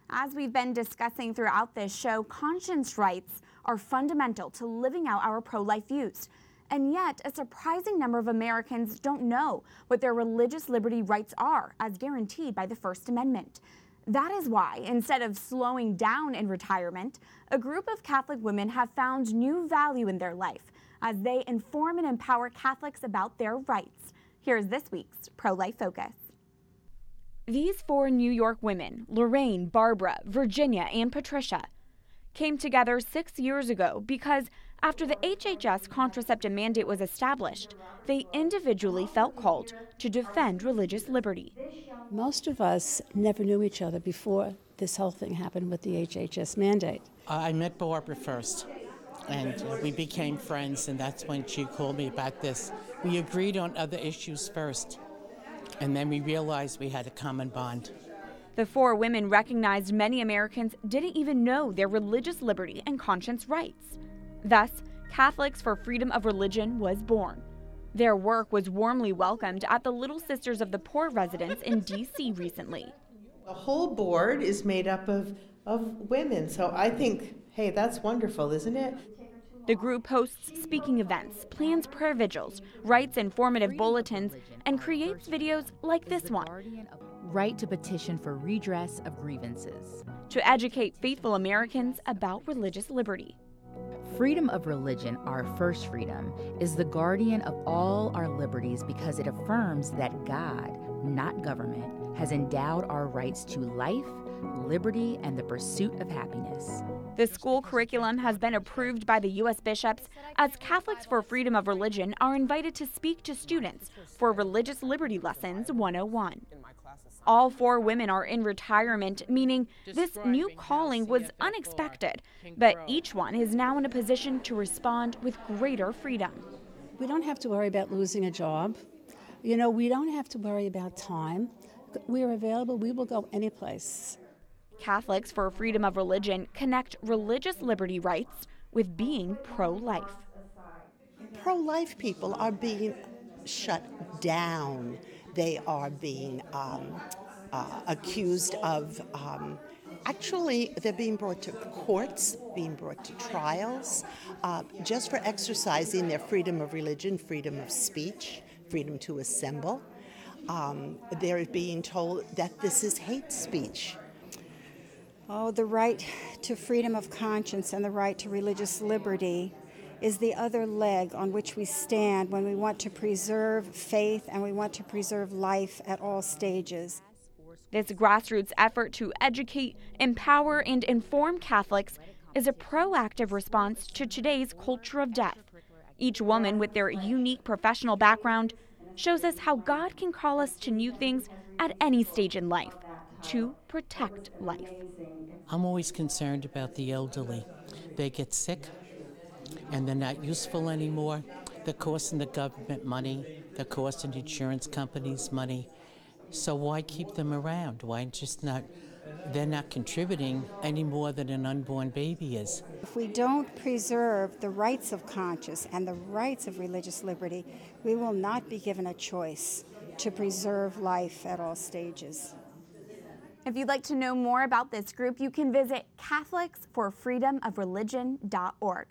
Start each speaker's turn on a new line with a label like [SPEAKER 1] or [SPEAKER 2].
[SPEAKER 1] As we've been discussing throughout this show, conscience rights are fundamental to living out our pro-life views. And yet, a surprising number of Americans don't know what their religious liberty rights are, as guaranteed by the First Amendment. That is why, instead of slowing down in retirement, a group of Catholic women have found new value in their life as they inform and empower Catholics about their rights. Here's this week's Pro-Life Focus. These four New York women, Lorraine, Barbara, Virginia, and Patricia, came together 6 years ago because after the HHS contraceptive mandate was established, they individually felt called to defend religious liberty.
[SPEAKER 2] Most of us never knew each other before this whole thing happened with the HHS mandate.
[SPEAKER 3] I met Barbara first, and we became friends, and that's when she called me about this. We agreed on other issues first, and then we realized we had a common bond.
[SPEAKER 1] The four women recognized many Americans didn't even know their religious liberty and conscience rights. Thus, Catholics for Freedom of Religion was born. Their work was warmly welcomed at the Little Sisters of the Poor residence in D.C. recently.
[SPEAKER 4] The whole board is made up of women, so I think, hey, that's wonderful, isn't it?
[SPEAKER 1] The group hosts speaking events, plans prayer vigils, writes informative bulletins, and creates videos like this one.
[SPEAKER 5] Right to petition for redress of grievances.
[SPEAKER 1] To educate faithful Americans about religious liberty.
[SPEAKER 5] Freedom of religion, our first freedom, is the guardian of all our liberties because it affirms that God, not government, has endowed our rights to life, liberty, and the pursuit of happiness.
[SPEAKER 1] The school curriculum has been approved by the U.S. bishops as Catholics for Freedom of Religion are invited to speak to students for Religious Liberty Lessons 101. All four women are in retirement, meaning this new calling was unexpected, but each one is now in a position to respond with greater freedom.
[SPEAKER 2] We don't have to worry about losing a job. We don't have to worry about time. We are available. We will go any place.
[SPEAKER 1] Catholics for Freedom of Religion connect religious liberty rights with being pro-life.
[SPEAKER 6] Pro-life people are being shut down. They are being accused of, actually, they're being brought to courts, being brought to trials, just for exercising their freedom of religion, freedom of speech, freedom to assemble. They're being told that this is hate speech.
[SPEAKER 7] Oh, the right to freedom of conscience and the right to religious liberty is the other leg on which we stand when we want to preserve faith and we want to preserve life at all stages.
[SPEAKER 1] This grassroots effort to educate, empower, and inform Catholics is a proactive response to today's culture of death. Each woman with their unique professional background shows us how God can call us to new things at any stage in life, to protect life.
[SPEAKER 3] I'm always concerned about the elderly. They get sick and they're not useful anymore. They're costing the government money. They're costing insurance companies money. So why keep them around? Why just not? They're not contributing any more than an unborn baby is.
[SPEAKER 7] If we don't preserve the rights of conscience and the rights of religious liberty, we will not be given a choice to preserve life at all stages.
[SPEAKER 1] If you'd like to know more about this group, you can visit CatholicsForFreedomOfReligion.org.